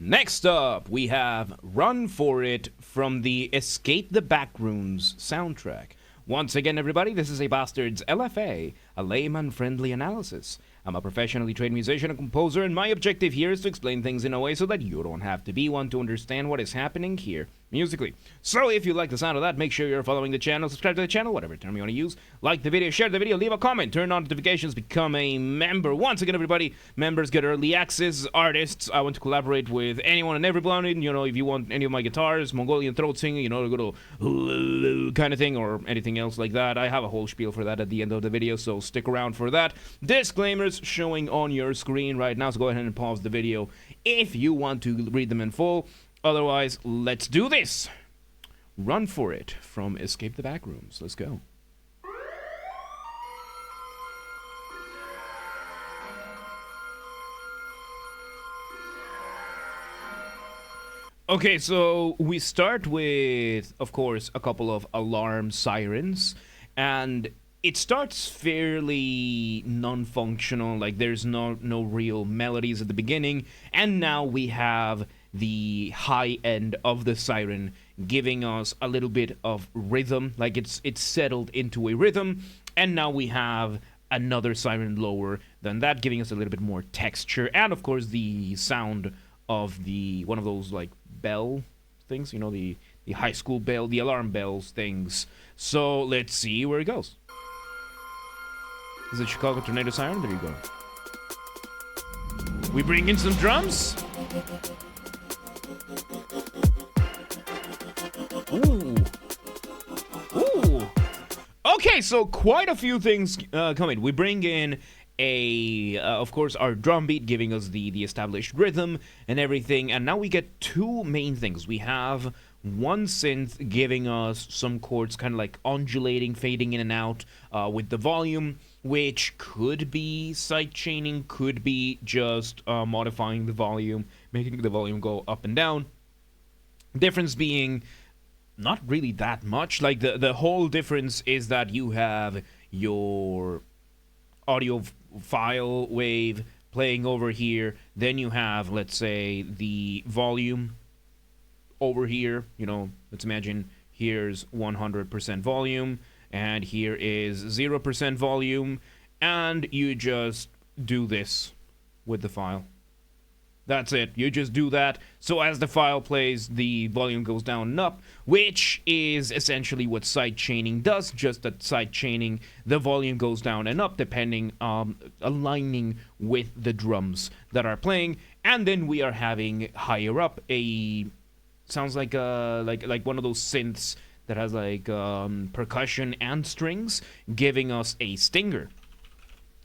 Next up, we have Run For It from the Escape the Backrooms soundtrack. Once again, everybody, this is a Basterd's LFA, a layman-friendly analysis. I'm a professionally trained musician and composer, and my objective here is to explain things in a way so that you don't have to be one to understand what is happening here musically. So if you like the sound of that, make sure you're following the channel, subscribe to the channel, whatever term you want to use. Like the video, share the video, leave a comment, turn on notifications, become a member. Once again, everybody, members get early access. Artists, I want to collaborate with anyone and everyone. You know, if you want any of my guitars, Mongolian throat singing, you know, go to kind of thing, or anything else like that. I have a whole spiel for that at the end of the video, so stick around for that. Disclaimers showing on your screen right now, so go ahead and pause the video if you want to read them in full. Otherwise, let's do this. Run For It from Escape the Backrooms. Let's go. Okay, so we start with, of course, a couple of alarm sirens, and it starts fairly non-functional, like there's no real melodies at the beginning, and now we have the high end of the siren giving us a little bit of rhythm, like it's settled into a rhythm, and now we have another siren lower than that, giving us a little bit more texture, and of course the sound of the one of those like bell things, you know, the high school bell, the alarm bells things. So let's see where it goes. Is it Chicago Tornado Siren? There you go. We bring in some drums. Ooh. Ooh. Okay, so quite a few things coming. We bring in of course, our drum beat giving us the established rhythm and everything. And now we get two main things. We have one synth giving us some chords kind of like undulating, fading in and out with the volume, which could be sidechaining, could be just modifying the volume, making the volume go up and down. Difference being not really that much. Like the whole difference is that you have your audio file wave playing over here, then you have, let's say, the volume over here. You know, let's imagine here's 100% volume and here is 0% volume, and you just do this with the file. That's it. You just do that. So as the file plays, the volume goes down and up, which is essentially what sidechaining does, just that sidechaining, the volume goes down and up depending aligning with the drums that are playing. And then we are having higher up sounds like like one of those synths that has like percussion and strings, giving us a stinger.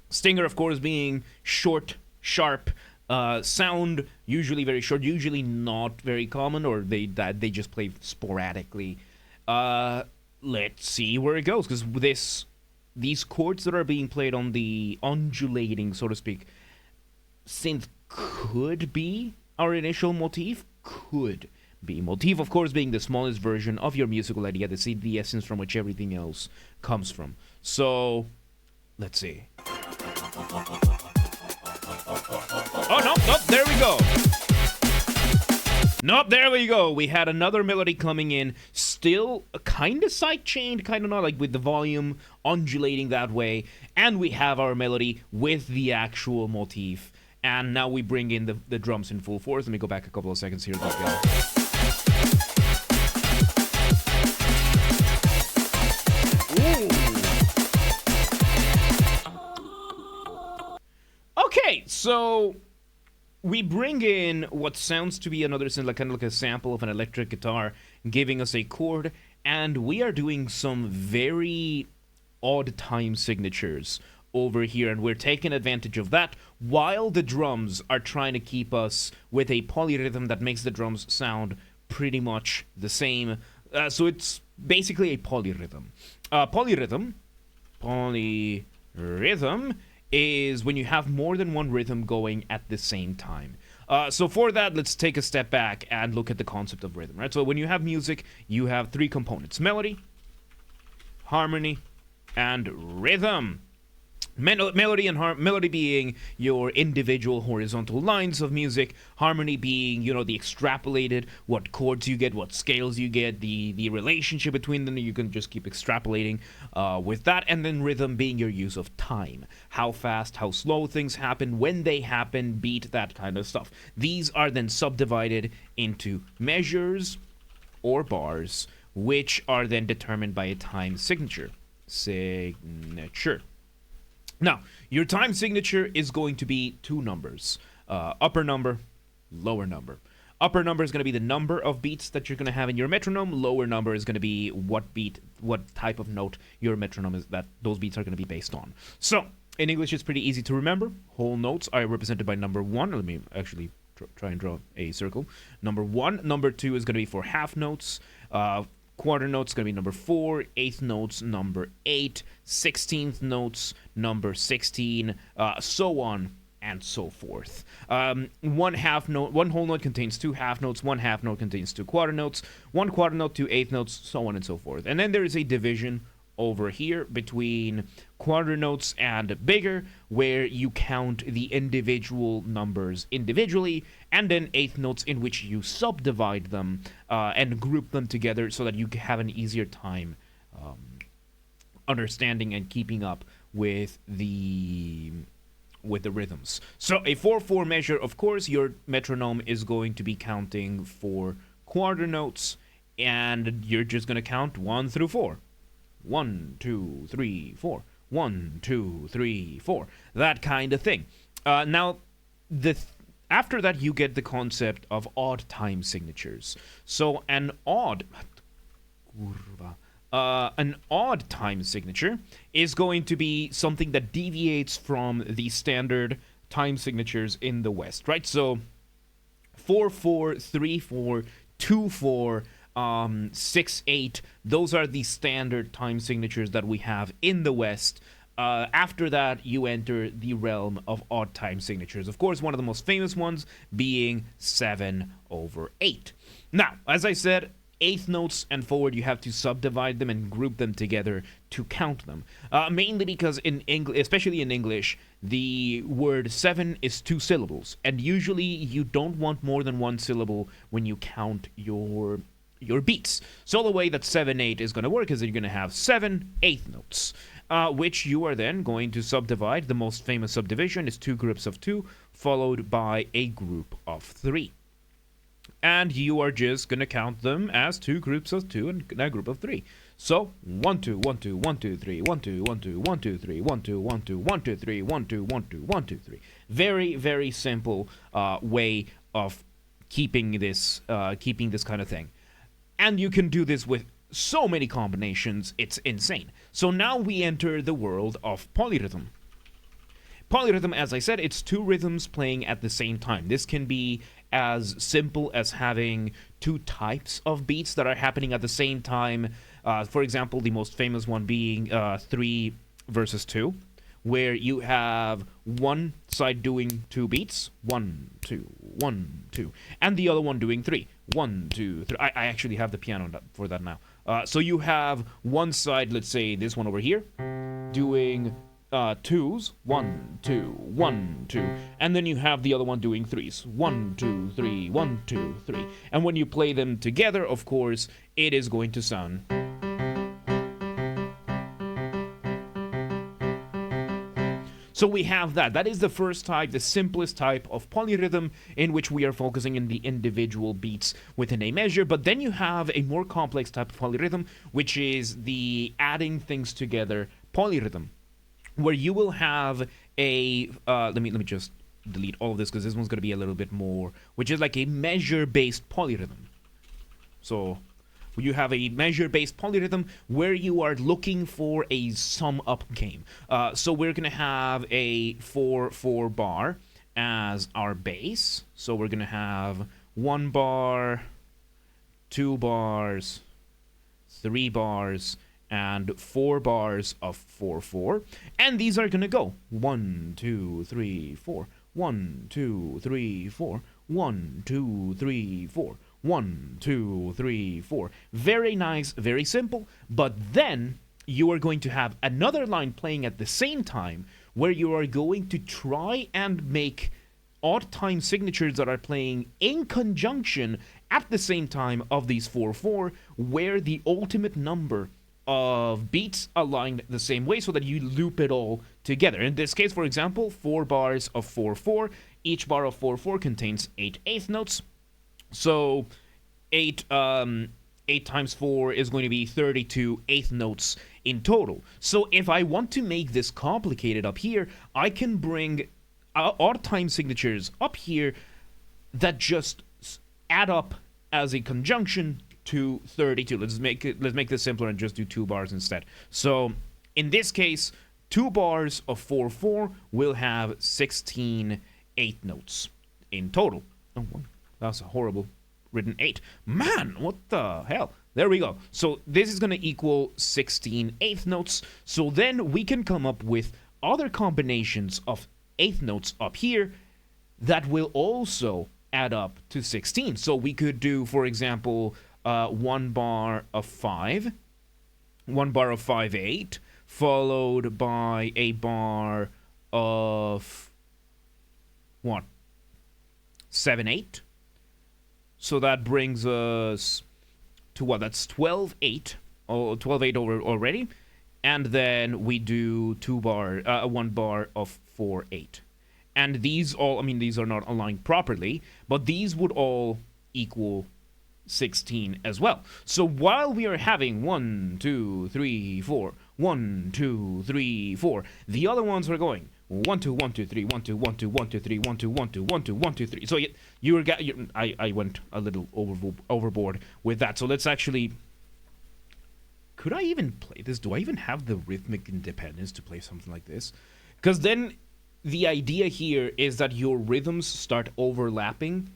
Stinger, of course, being short, sharp, sound, usually very short, usually not very common, or they just play sporadically. Let's see where it goes, because these chords that are being played on the undulating, so to speak, synth could be our initial motif. Could be. Motif, of course, being the smallest version of your musical idea, the essence from which everything else comes from. So, let's see. Oh, nope, there we go. Nope, there we go. We had another melody coming in, still kind of sidechained, kind of not, like with the volume undulating that way. And we have our melody with the actual motif. And now we bring in the drums in full force. Let me go back a couple of seconds here. Okay, so we bring in what sounds to be another synth, like kind of like a sample of an electric guitar, giving us a chord, and we are doing some very odd time signatures over here, and we're taking advantage of that while the drums are trying to keep us with a polyrhythm that makes the drums sound pretty much the same. So it's basically a polyrhythm. Polyrhythm is when you have more than one rhythm going at the same time. So for that, let's take a step back and look at the concept of rhythm, right? So when you have music, you have three components: melody, harmony, and rhythm. Melody and melody being your individual horizontal lines of music, harmony being, the extrapolated, what chords you get, what scales you get, the relationship between them. You can just keep extrapolating with that, and then rhythm being your use of time, how fast, how slow things happen, when they happen, beat, that kind of stuff. These are then subdivided into measures or bars, which are then determined by a time signature. Now, your time signature is going to be two numbers, upper number, lower number. Upper number is going to be the number of beats that you're going to have in your metronome. Lower number is going to be what type of note your metronome is, that those beats are going to be based on. So, in English, it's pretty easy to remember. Whole notes are represented by number 1. Let me actually try and draw a circle. Number 1. Number 2 is going to be for half notes. Quarter notes going to be number 4, eighth notes number 8, 16th notes number 16, so on and so forth. One whole note contains 2 half notes, 1 half note contains 2 quarter notes, 1 quarter note, 2 eighth notes, so on and so forth. And then there is a division over here between quarter notes and bigger, where you count the individual numbers individually, and then eighth notes in which you subdivide them and group them together so that you have an easier time understanding and keeping up with the rhythms. So a 4/4 measure, of course, your metronome is going to be counting for quarter notes, and you're just going to count 1 through 4. 1, 2, 3, 4. 1, 2, 3, 4. That kind of thing. Now, after that, you get the concept of odd time signatures. So an odd time signature is going to be something that deviates from the standard time signatures in the West, right? So 4/4, 3/4, 2/4. 6/8, those are the standard time signatures that we have in the West. After that, you enter the realm of odd time signatures. Of course, one of the most famous ones being 7/8. Now, as I said, eighth notes and forward, you have to subdivide them and group them together to count them. Mainly because especially in English, the word 7 is 2 syllables, and usually you don't want more than 1 syllable when you count your beats. So the way that 7/8 is going to work is that you're going to have 7 eighth notes, which you are then going to subdivide. The most famous subdivision is 2 groups of 2, followed by a group of 3. And you are just going to count them as 2 groups of 2 and a group of 3. So 1 2 1 2 1 2 3 1 2 1 2 1 2 3 1 2 1 2 1 2 3 1 2 1 2 1 2 3. Very, very simple way of keeping this kind of thing. And you can do this with so many combinations, it's insane. So now we enter the world of polyrhythm. Polyrhythm, as I said, it's 2 rhythms playing at the same time. This can be as simple as having 2 types of beats that are happening at the same time. For example, the most famous one being 3 versus 2, where you have one side doing 2 beats, 1 2 1 2, and the other one doing 3 1 2 3. I actually have the piano for that now. So you have one side, let's say this one over here, doing 2s, 1 2 1 2, and then you have the other one doing 3s, 1 2 3 1 2 3. And when you play them together, of course, it is going to sound. So we have that. That is the first type, the simplest type of polyrhythm, in which we are focusing in the individual beats within a measure. But then you have a more complex type of polyrhythm, which is the adding things together polyrhythm, where you will have a let me just delete all of this because this one's going to be a little bit more, which is like a measure-based polyrhythm. So you have a measure-based polyrhythm where you are looking for a sum-up game. So we're going to have a 4/4 bar as our base. So we're going to have 1 bar, 2 bars, 3 bars, and 4 bars of 4/4. And these are going to go 1 2 3 4, 1 2 3 4, 1 2 3 4. 1 2 3 4. Very nice, very simple. But then you are going to have another line playing at the same time, where you are going to try and make odd time signatures that are playing in conjunction at the same time of these 4/4, where the ultimate number of beats aligned the same way so that you loop it all together. In this case, for example, 4 bars of 4/4. Each bar of 4/4 contains 8 eighth notes. So 8 times 4 is going to be 32 eighth notes in total. So if I want to make this complicated up here, I can bring odd time signatures up here that just add up as a conjunction to 32. Let's make this simpler and just do 2 bars instead. So in this case, 2 bars of 4/4 will have 16 eighth notes in total. Oh, that's a horrible written 8. Man, what the hell? There we go. So this is going to equal 16 eighth notes. So then we can come up with other combinations of eighth notes up here that will also add up to 16. So we could do, for example, 1 bar of 5, 1 bar of 5/8, followed by a bar of what? 7/8. So that brings us to what? That's 12/8. Oh, 12/8 over already. And then we do 1 bar of 4/8. And these all, I mean, these are not aligned properly, but these would all equal 16 as well. So while we are having 1, 2, 3, 4, 1, 2, 3, 4, the other ones are going 1, 2, 1, 2, 3, 1, 2, 1, 2, 1, 2, 3, 1, 2, 1, 2, 1, 2, 1, 2, 3. So I went a little overboard with that. So let's actually. Could I even play this? Do I even have the rhythmic independence to play something like this? Because then the idea here is that your rhythms start overlapping,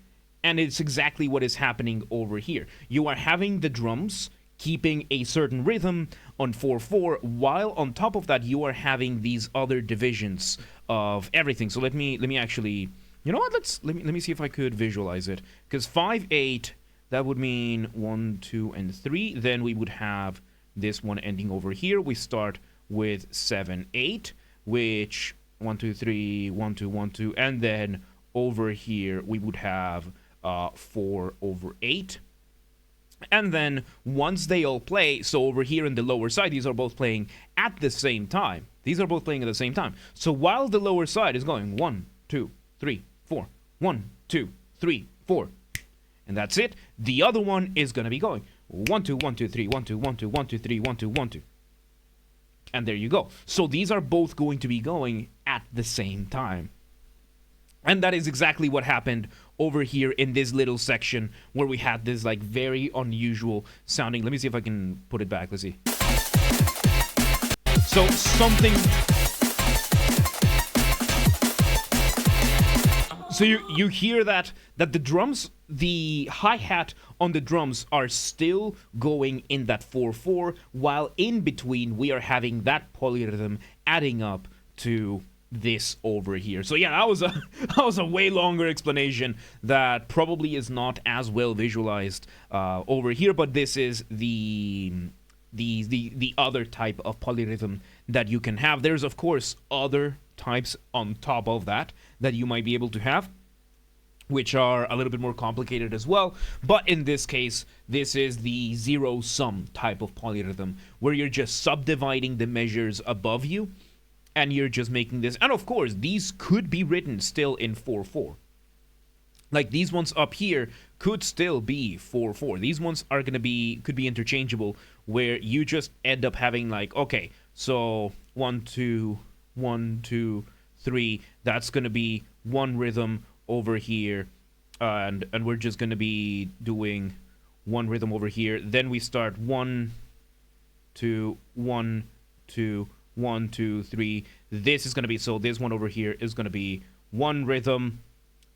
and it's exactly what is happening over here. You are having the drums keeping a certain rhythm on 4/4, while on top of that you are having these other divisions of everything. So let me actually, you know what? Let me see if I could visualize it. Because 5/8, that would mean 1, 2, and 3. Then we would have this one ending over here. We start with 7/8, which 1, 2, 3, 1, 2, 1, 2, and then over here we would have 4/8. And then once they all play, so over here in the lower side, these are both playing at the same time. These are both playing at the same time. So while the lower side is going 1, 2, 3, 4, 1, 2, 3, 4, and that's it, the other one is going to be going 1, 2, 1, 2, 3, 1, 2, 1, 2, 1, 2, 3, 1, 2, 1, 2. And there you go. So these are both going to be going at the same time. And that is exactly what happened over here in this little section where we had this like very unusual sounding. Let me see if I can put it back. Let's see. So something. So you hear that the drums, the hi-hat on the drums are still going in that 4/4, while in between we are having that polyrhythm adding up to this over here. So yeah, that was a way longer explanation that probably is not as well visualized over here, but this is the other type of polyrhythm that you can have. There's of course other types on top of that you might be able to have, which are a little bit more complicated as well. But in this case, this is the zero-sum type of polyrhythm, where you're just subdividing the measures above you, and you're just making this. And of course, these could be written still in 4/4. Like these ones up here could still be 4/4. These ones are could be interchangeable, where you just end up having like, okay, so 1, 2, 1, 2, 3. That's gonna be one rhythm over here, and we're just gonna be doing one rhythm over here. Then we start 1, 2, 1, 2, 1, 2, 3. This is gonna be, so this one over here is gonna be one rhythm.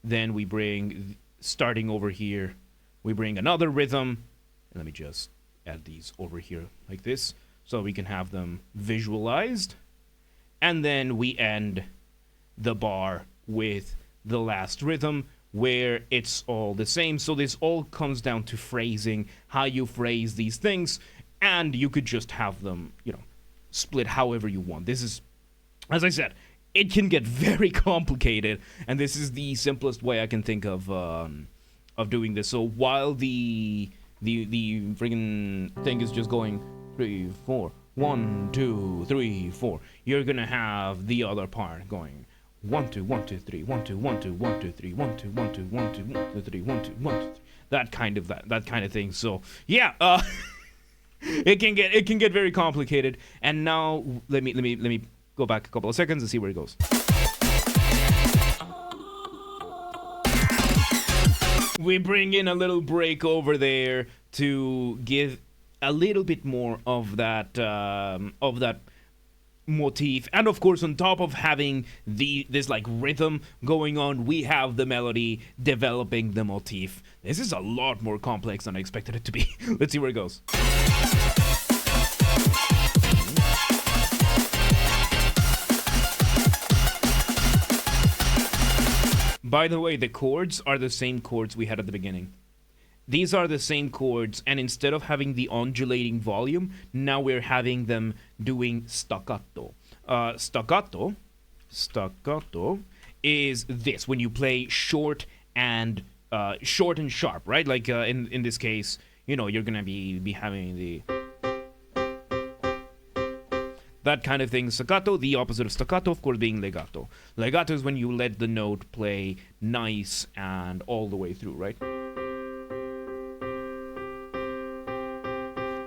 Then we bring, starting over here, we bring another rhythm. And let me just add these over here like this so we can have them visualized. And then we end the bar with the last rhythm, where it's all the same. So this all comes down to phrasing, how you phrase these things, and you could just have them, you know, split however you want. This is, as I said, it can get very complicated, and this is the simplest way I can think of doing this. So while the friggin' thing is just going 3, 4, 1, 2, 3, 4, you're gonna have the other part going 1, 2, 1, 2, 3, 1, 2, 1, 2, 1, 2, 3, 1, 2, 1, 2, 1, 2, 1, 2, 3, 1, 2, 1, 2, 3. That kind of thing. So yeah, it can get very complicated. And now let me go back a couple of seconds and see where it goes. We bring in a little break over there to give a little bit more of that motif, and of course on top of having this like rhythm going on, we have the melody developing the motif. This is a lot more complex than I expected it to be. Let's see where it goes. By the way, the chords are the same chords we had at the beginning. These are the same chords, and instead of having the undulating volume, now we're having them doing staccato. Staccato is this, when you play short and sharp, right? Like in this case, you're gonna be having the that kind of thing. Staccato, the opposite of staccato, of course, being legato. Legato is when you let the note play nice and all the way through, right?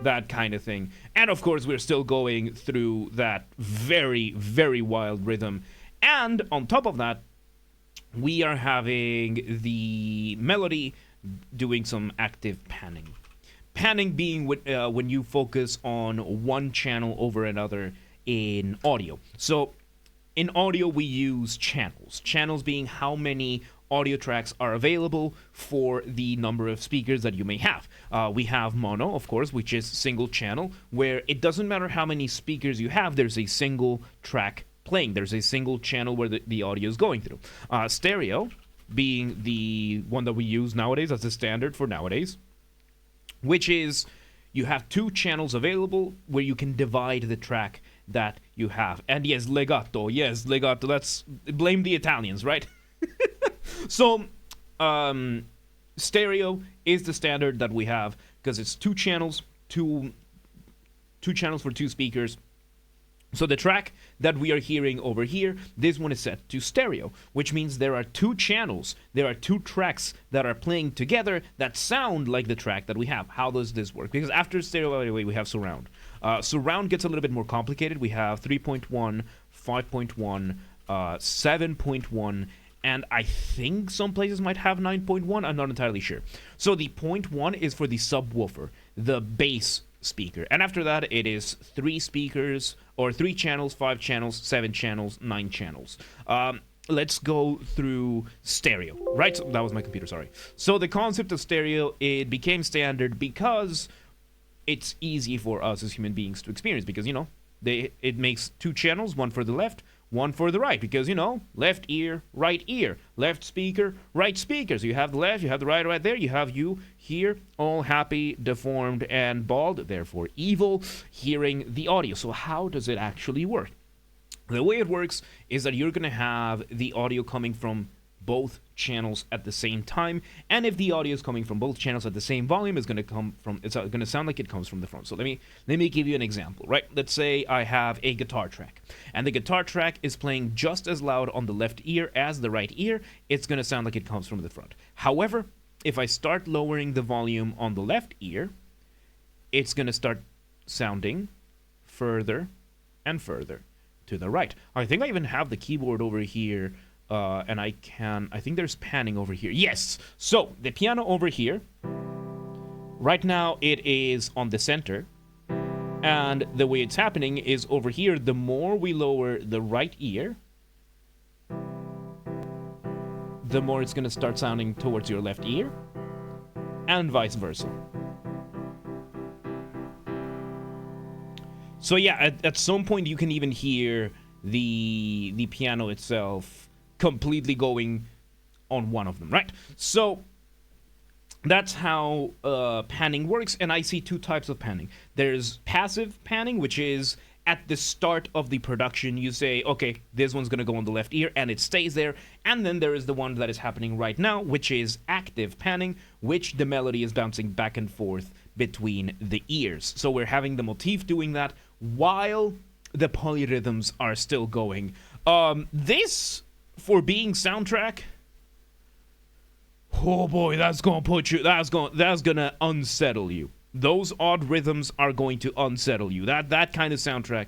That kind of thing. And of course, we're still going through that very, very wild rhythm. And on top of that, we are having the melody doing some active panning. Panning being when you focus on one channel over another in audio. So in audio, we use channels. Channels being how many audio tracks are available for the number of speakers that you may have. We have mono, of course, which is single channel, where it doesn't matter how many speakers you have, there's a single track playing. There's a single channel where the audio is going through. Stereo, being the one that we use nowadays as a standard for nowadays, which is you have 2 channels available where you can divide the track that you have. And yes, legato, that's, blame the Italians, right? So, stereo is the standard that we have because it's 2 channels, two channels for 2 speakers. So the track that we are hearing over here, this one is set to stereo, which means there are 2 channels, there are 2 tracks that are playing together that sound like the track that we have. How does this work? Because after stereo, by the way, we have surround. Surround gets a little bit more complicated. We have 3.1, 5.1, 7.1, and I think some places might have 9.1. I'm not entirely sure. So the 0.1 is for the subwoofer, the bass speaker. And after that, it is 3 speakers, or 3 channels, 5 channels, 7 channels, 9 channels. Let's go through stereo, right? So that was my computer, sorry. So the concept of stereo, it became standard because it's easy for us as human beings to experience, because, it makes 2 channels, one for the left, one for the right, because, left ear, left speaker, right speaker. So you have the left, you have the right there, you have you here, all happy, deformed, and bald, therefore evil, hearing the audio. So how does it actually work? The way it works is that you're going to have the audio coming from both channels at the same time, and if the audio is coming from both channels at the same volume, it's going to sound like it comes from the front. So let me give you an example, right? Let's say I have a guitar track, and the guitar track is playing just as loud on the left ear as the right ear. It's going to sound like it comes from the front. However, if I start lowering the volume on the left ear, it's going to start sounding further and further to the right. I think I even have the keyboard over here. And I think there's panning over here. Yes! So, the piano over here, right now it is on the center, and the way it's happening is over here, the more we lower the right ear, the more it's going to start sounding towards your left ear, and vice versa. So yeah, at some point you can even hear the piano itself completely going on one of them, right? So that's how panning works, and I see 2 types of panning. There's passive panning, which is at the start of the production, you say, okay, this one's going to go on the left ear, and it stays there. And then there is the one that is happening right now, which is active panning, which the melody is bouncing back and forth between the ears. So we're having the motif doing that while the polyrhythms are still going. This, for being soundtrack, oh boy, that's gonna unsettle you. Those odd rhythms are going to unsettle you. That kind of soundtrack,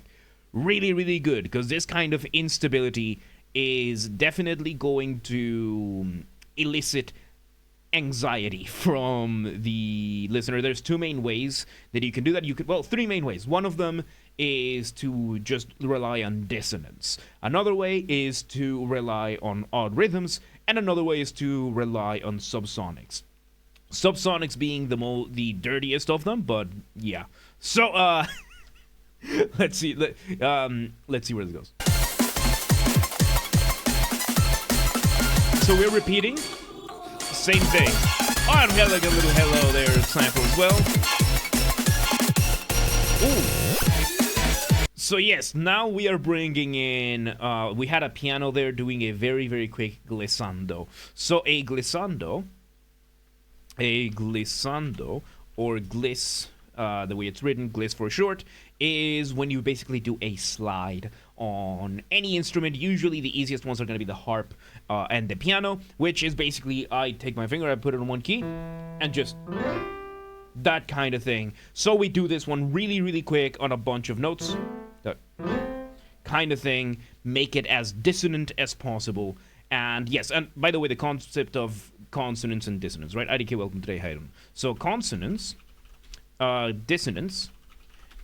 really, really good, because this kind of instability is definitely going to elicit anxiety from the listener. There's two main ways that you can do that. Three main ways. One of them is to just rely on dissonance. Another way is to rely on odd rhythms, and another way is to rely on subsonics. Subsonics being the dirtiest of them, but yeah. So let's see where this goes. So we're repeating same thing. Oh, and we have like a little hello there sample as well. Ooh. So yes, now we are bringing in, we had a piano there doing a very, very quick glissando. So a glissando, or gliss, the way it's written, gliss for short, is when you basically do a slide on any instrument. Usually the easiest ones are going to be the harp and the piano, which is basically I take my finger, I put it on one key, and just that kind of thing. So we do this one really, really quick on a bunch of notes. That kind of thing. Make it as dissonant as possible. And yes, and by the way, the concept of consonance and dissonance, right? IDK, welcome today, Hayden. So consonance, dissonance,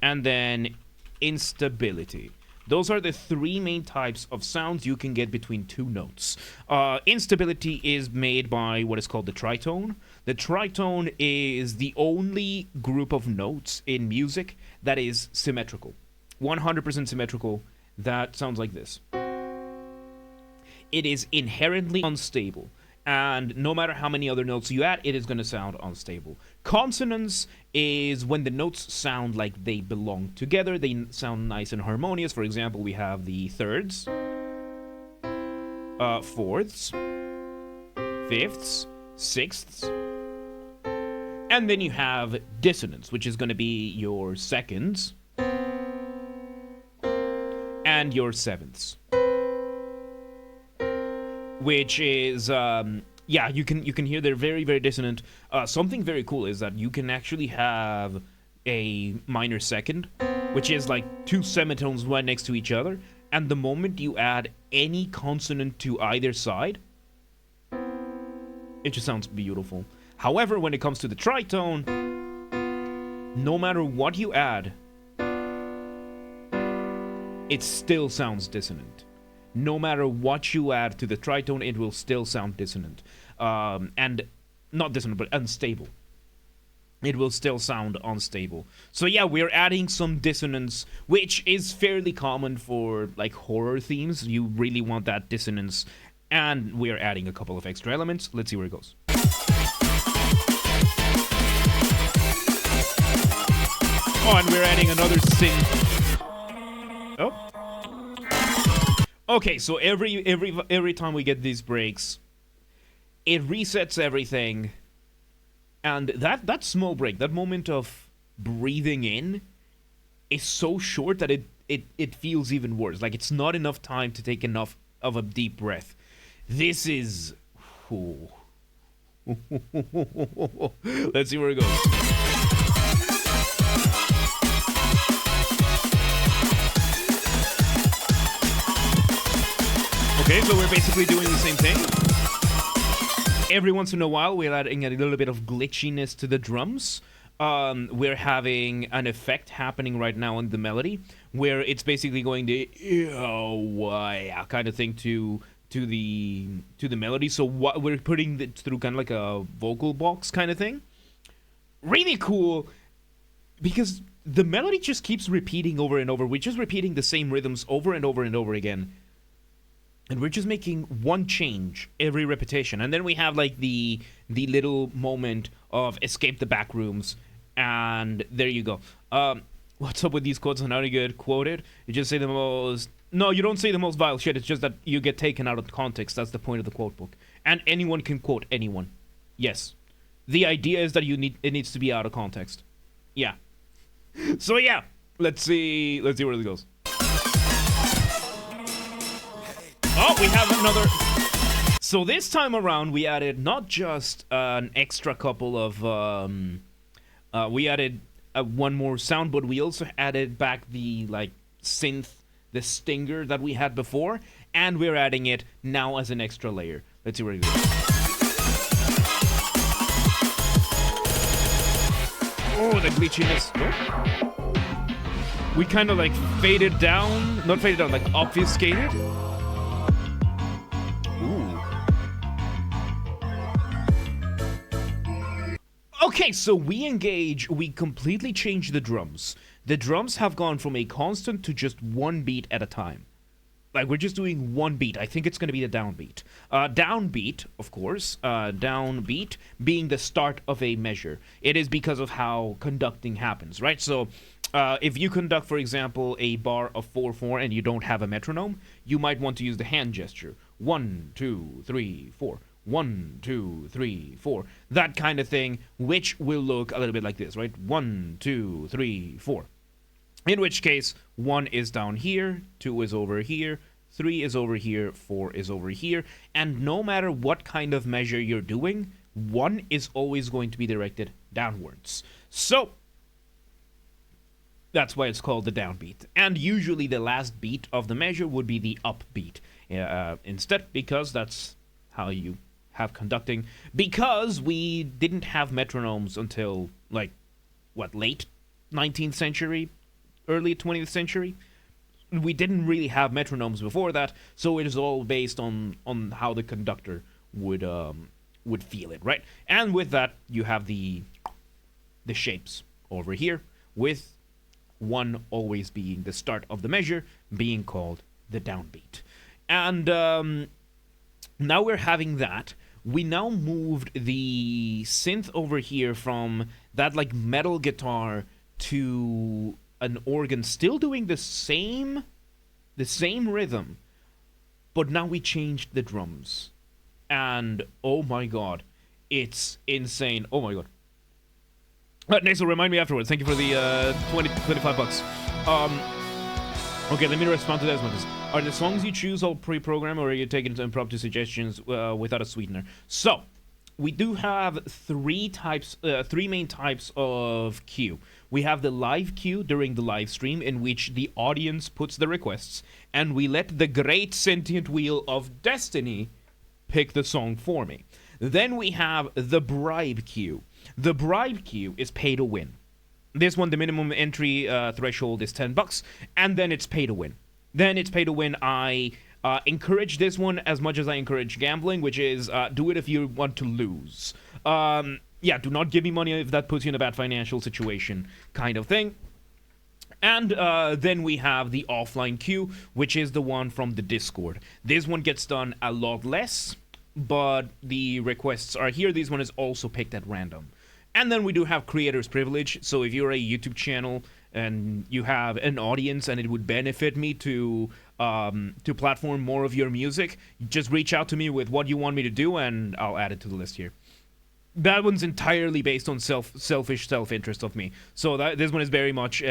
and then instability. Those are the three main types of sounds you can get between two notes. Instability is made by what is called the tritone. The tritone is the only group of notes in music that is symmetrical. 100% symmetrical. That sounds like this. It is inherently unstable, and no matter how many other notes you add, it is going to sound unstable. Consonance is when the notes sound like they belong together, they sound nice and harmonious. For example, we have the thirds, fourths, fifths, sixths, and then you have dissonance, which is going to be your seconds and your sevenths. Which is, you can hear they're very, very dissonant. Something very cool is that you can actually have a minor second, which is like two semitones right next to each other, and the moment you add any consonant to either side, it just sounds beautiful. However, when it comes to the tritone, no matter what you add, it still sounds dissonant. No matter what you add to the tritone, it will still sound dissonant. And not dissonant, but unstable. It will still sound unstable. So yeah, we're adding some dissonance, which is fairly common for like horror themes. You really want that dissonance. And we're adding a couple of extra elements. Let's see where it goes. Oh, and we're adding another synth. Oh. Okay, so every time we get these breaks, it resets everything, and that small break, that moment of breathing in, is so short that it feels even worse. Like it's not enough time to take enough of a deep breath. This is, let's see where it goes. Okay, so we're basically doing the same thing. Every once in a while, we're adding a little bit of glitchiness to the drums. We're having an effect happening right now in the melody, where it's basically going to kind of thing to the melody. So what we're putting it through kind of like a vocal box kind of thing. Really cool, because the melody just keeps repeating over and over. We're just repeating the same rhythms over and over and over again. And we're just making one change every repetition. And then we have like the little moment of escape the Backrooms. And there you go. What's up with these quotes on how to get quoted? You just say the most... No, you don't say the most vile shit. It's just that you get taken out of context. That's the point of the quote book. And anyone can quote anyone. Yes. The idea is that it needs to be out of context. Yeah. So yeah, let's see where this goes. Oh, we have another... So this time around, we added not just an extra couple of... we added one more sound, but we also added back the, like, synth, the stinger that we had before, and we're adding it now as an extra layer. Let's see where it goes. Oh, the glitchiness. Oh. We kind of, like, faded down. Not faded down, like, obfuscated. Okay, so we completely changed the drums. The drums have gone from a constant to just one beat at a time. Like, we're just doing one beat. I think it's going to be the downbeat. Downbeat, of course, downbeat being the start of a measure. It is because of how conducting happens, right? So, if you conduct, for example, a bar of 4/4 and you don't have a metronome, you might want to use the hand gesture. 1, 2, 3, 4. 1, 2, 3, 4. That kind of thing, which will look a little bit like this, right? 1, 2, 3, 4. In which case, 1 is down here, 2 is over here, 3 is over here, 4 is over here, and no matter what kind of measure you're doing, 1 is always going to be directed downwards. So, that's why it's called the downbeat. And usually the last beat of the measure would be the upbeat instead, because that's how you have conducting. Because we didn't have metronomes until, like, what, late 19th century? Early 20th century? We didn't really have metronomes before that, so it is all based on how the conductor would feel it, right? And with that, you have the shapes over here, with 1 always being the start of the measure, being called the downbeat. And now we're having that. We now moved the synth over here from that, like, metal guitar to an organ, still doing the same rhythm, but now we changed the drums. And oh my god, it's insane. Oh my god. Next will remind me afterwards. Thank you for the 25 bucks. Okay, let me respond to that as much as... Are the songs you choose all pre-programmed, or are you taking impromptu suggestions without a sweetener? So, we do have three main types of queue. We have the live queue during the live stream, in which the audience puts the requests, and we let the great sentient wheel of destiny pick the song for me. Then we have the bribe queue. The bribe queue is pay to win. This one, the minimum entry threshold is $10, and then it's pay to win. Then it's pay to win. I encourage this one as much as I encourage gambling, which is do it if you want to lose. Yeah, do not give me money if that puts you in a bad financial situation, kind of thing. And then we have the offline queue, which is the one from the Discord. This one gets done a lot less, but the requests are here. This one is also picked at random. And then we do have creator's privilege. So if you're a YouTube channel and you have an audience and it would benefit me to platform more of your music, just reach out to me with what you want me to do and I'll add it to the list here. That one's entirely based on selfish self-interest of me. So this one is very much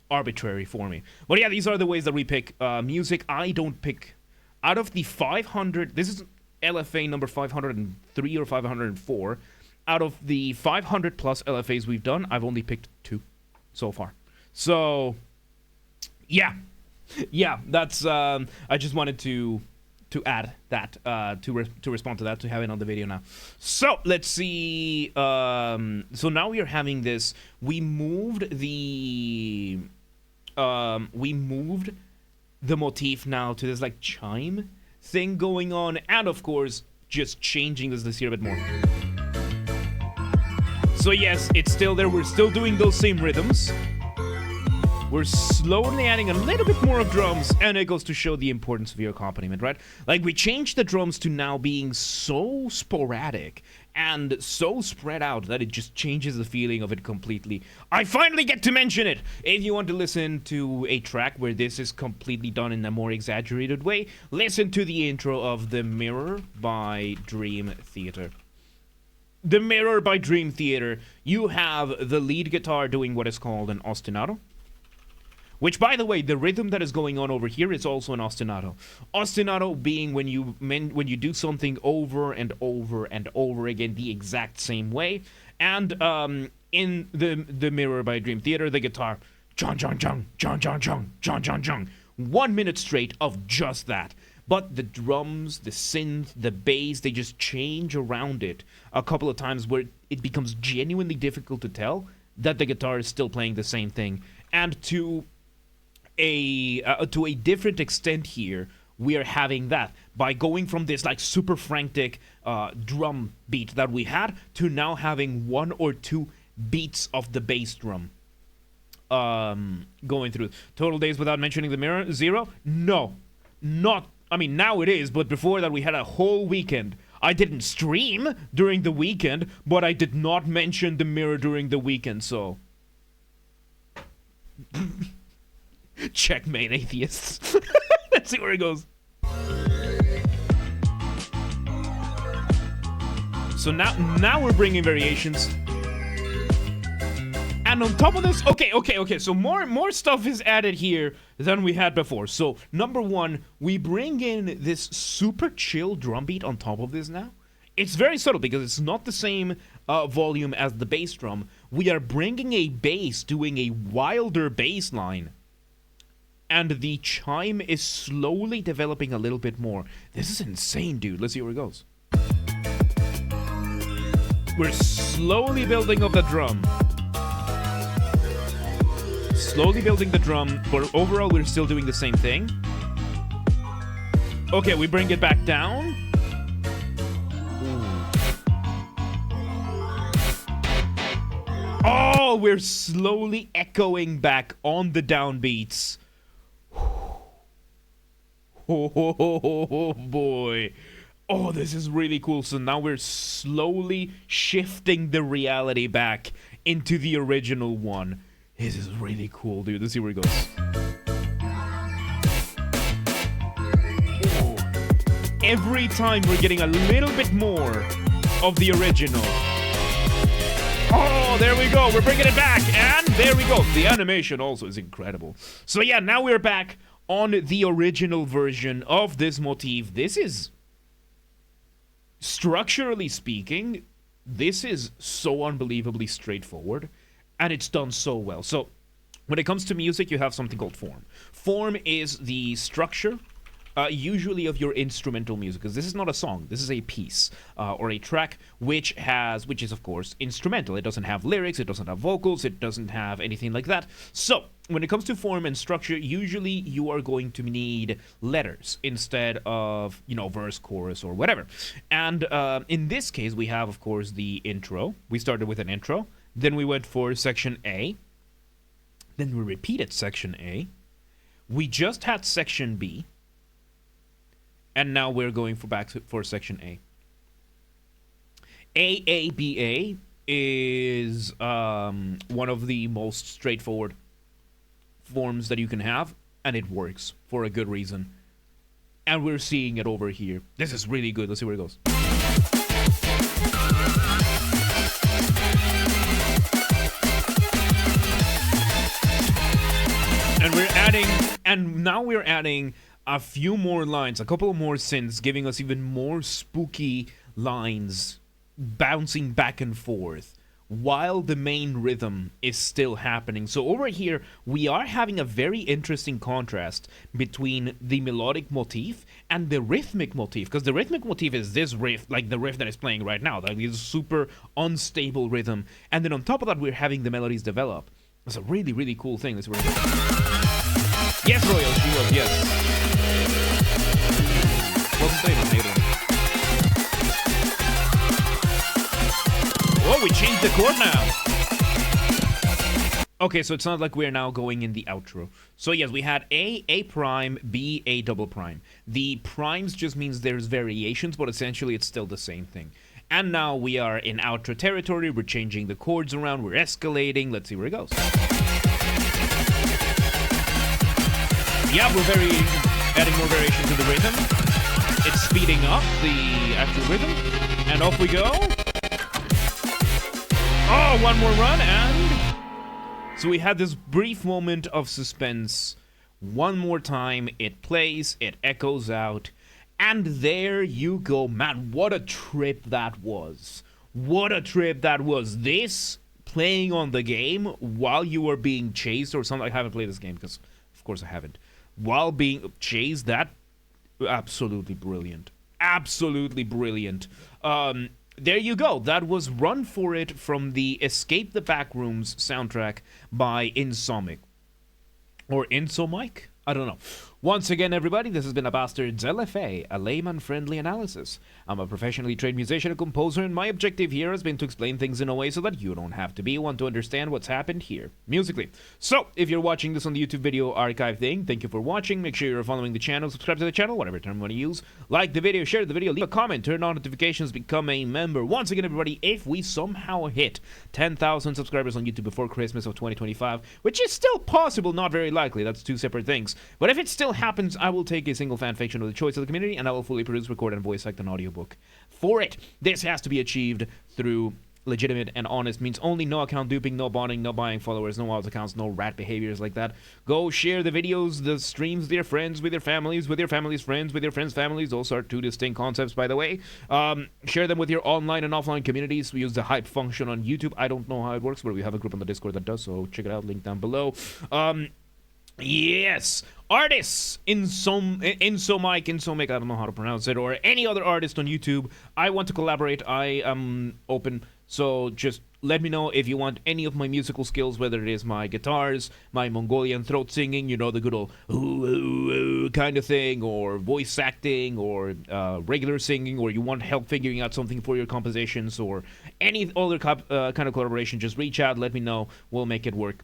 arbitrary for me. But yeah, these are the ways that we pick music. I don't pick... Out of the 500... This is LFA number 503 or 504. Out of the 500 plus LFAs we've done, I've only picked 2 so far. So, yeah. Yeah, that's... I just wanted to add that, to respond to that, to have it on the video now. So, let's see. So now we are having this. We moved the motif now to this, like, chime thing going on. And, of course, just changing this here a bit more. So, yes, it's still there. We're still doing those same rhythms. we're slowly adding a little bit more of drums, and it goes to show the importance of your accompaniment, right? Like, we changed the drums to now being so sporadic and so spread out that it just changes the feeling of it completely. I finally get to mention it! If you want to listen to a track where this is completely done in a more exaggerated way, listen to the intro of The Mirror by Dream Theater. The Mirror by Dream Theater, you have the lead guitar doing what is called an ostinato. Which, by the way, the rhythm that is going on over here is also an ostinato. Ostinato being when you do something over and over and over again the exact same way. And in the Mirror by Dream Theater, the guitar, John, John, John, John, John, John, John, John, John. 1 minute straight of just that. But the drums, the synth, the bass, they just change around it a couple of times where it becomes genuinely difficult to tell that the guitar is still playing the same thing. And to a different extent here, we are having that by going from this like super frantic drum beat that we had to now having 1 or 2 beats of the bass drum going through. Total days without mentioning the Mirror, 0? No, not. I mean, now it is, but before that we had a whole weekend. I didn't stream during the weekend, but I did not mention the Mirror during the weekend, so checkmate, atheists. Let's see where it goes. So now we're bringing variations. And on top of this, okay. So more stuff is added here than we had before. So number 1, we bring in this super chill drum beat on top of this now. It's very subtle because it's not the same volume as the bass drum. We are bringing a bass, doing a wilder bass line. And the chime is slowly developing a little bit more. This is insane, dude. Let's see where it goes. We're slowly building up the drum. Slowly building the drum, but overall we're still doing the same thing. Okay, we bring it back down. Oh, we're slowly echoing back on the downbeats. Oh boy. Oh, this is really cool. So now we're slowly shifting the reality back into the original one. This is really cool, dude. Let's see where it goes. Oh. Every time we're getting a little bit more of the original. Oh, there we go. We're bringing it back. And there we go. The animation also is incredible. So yeah, now we're back on the original version of this motif. This is, structurally speaking, this is so unbelievably straightforward, and it's done so well. So when it comes to music, you have something called form. Form is the structure, usually of your instrumental music, because this is not a song. This is a piece or a track which is of course instrumental. It doesn't have lyrics, it doesn't have vocals, it doesn't have anything like that. So when it comes to form and structure, usually you are going to need letters instead of, verse, chorus, or whatever. And in this case, we have, of course, the intro. We started with an intro. Then we went for section A. Then we repeated section A. We just had section B. And now we're going for section A. AABA is one of the most straightforward forms that you can have, and it works for a good reason. And we're seeing it over here. This is really good. Let's see where it goes. And now we're adding a few more lines, a couple more synths, giving us even more spooky lines bouncing back and forth while the main rhythm is still happening. So over here, we are having a very interesting contrast between the melodic motif and the rhythmic motif, because the rhythmic motif is this riff, like the riff that is playing right now, like this super unstable rhythm, and then on top of that, we're having the melodies develop. It's a really, really cool thing. That's yes, Royal, she was, yes. Wasn't they later? Whoa, we changed the chord now. Okay, so it's not like we're now going in the outro. So yes, we had A prime, B, A double prime. The primes just means there's variations, but essentially it's still the same thing. And now we are in outro territory, we're changing the chords around, we're escalating, let's see where it goes. Yeah, we're adding more variation to the rhythm. It's speeding up the actual rhythm, and off we go. Oh, one more run, and... So we had this brief moment of suspense. One more time, it plays, it echoes out, and there you go. Man, what a trip that was. What a trip that was. This, playing on the game while you were being chased or something. I haven't played this game because, of course, I haven't. While being chased, that, absolutely brilliant. Absolutely brilliant. There you go. That was Run For It from the Escape the Backrooms soundtrack by Insomic. Or Insomic? I don't know. Once again, everybody, this has been a Basterd's LFA, a layman-friendly analysis. I'm a professionally trained musician and composer, and my objective here has been to explain things in a way so that you don't have to be one to understand what's happened here, musically. So, if you're watching this on the YouTube video archive thing, thank you for watching. Make sure you're following the channel, subscribe to the channel, whatever term you want to use. Like the video, share the video, leave a comment, turn on notifications, become a member. Once again, everybody, if we somehow hit 10,000 subscribers on YouTube before Christmas of 2025, which is still possible, not very likely, that's two separate things, but if it still happens, I will take a single fan fiction of the choice of the community, and I will fully produce, record, and voice act an audiobook for it. This has to be achieved through legitimate and honest means only. No account duping, no bonding, no buying followers, no alt accounts, no rat behaviors like that. Go share the videos, the streams with your friends, with your families, with your family's friends, with your friends' families. Those are two distinct concepts, by the way. Share them with your online and offline communities. We use the hype function on YouTube. I don't know how it works, but we have a group on the Discord that does, so check it out, link down below. Yes, artists, Insomic, I don't know how to pronounce it, or any other artist on YouTube. I want to collaborate. I am open, so just let me know if you want any of my musical skills, whether it is my guitars, my Mongolian throat singing, you know, the good old ooh, ooh, ooh kind of thing, or voice acting, or regular singing, or you want help figuring out something for your compositions, or any other kind of collaboration. Just reach out, let me know, we'll make it work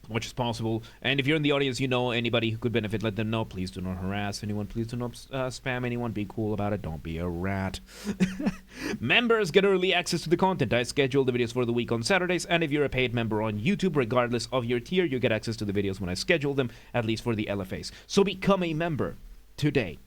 much as possible. And if you're in the audience, you know anybody who could benefit, let them know. Please do not harass anyone. Please do not spam anyone. Be cool about it. Don't be a rat. Members get early access to the content. I schedule the videos for the week on Saturdays, and if you're a paid member on YouTube, regardless of your tier, you get access to the videos when I schedule them, at least for the LFAs. So become a member today.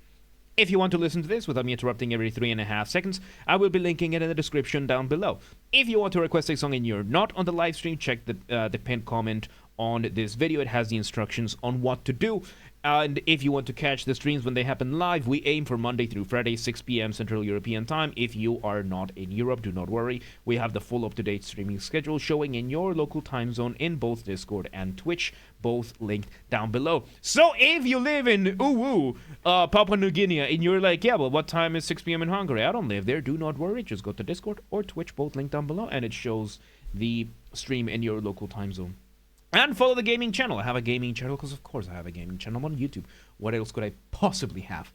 If you want to listen to this without me interrupting every 3.5 seconds, I will be linking it in the description down below. If you want to request a song and you're not on the live stream, check the pinned comment on this video. It has the instructions on what to do. And if you want to catch the streams when they happen live, we aim for Monday through Friday, 6 p.m. Central European Time. If you are not in Europe, do not worry. We have the full up-to-date streaming schedule showing in your local time zone in both Discord and Twitch, both linked down below. So if you live in Papua New Guinea, and you're like, yeah, well, what time is 6 p.m. in Hungary? I don't live there. Do not worry. Just go to Discord or Twitch, both linked down below, and it shows the stream in your local time zone. And follow the gaming channel. I have a gaming channel because, of course, I have a gaming channel. I'm on YouTube. What else could I possibly have?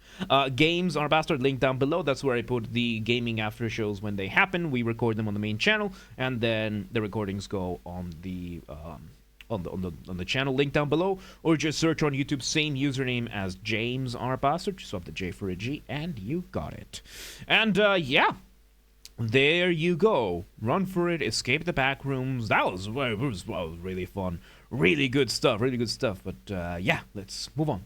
Games are Basterd, link down below. That's where I put the gaming after shows when they happen. We record them on the main channel, and then the recordings go on the channel, link down below, or just search on YouTube, same username as James R. Basterd. Just swap the J for a G, and you got it. And yeah. There you go. Run For It, Escape the Backrooms. That was really fun. Really good stuff, really good stuff. But yeah, let's move on.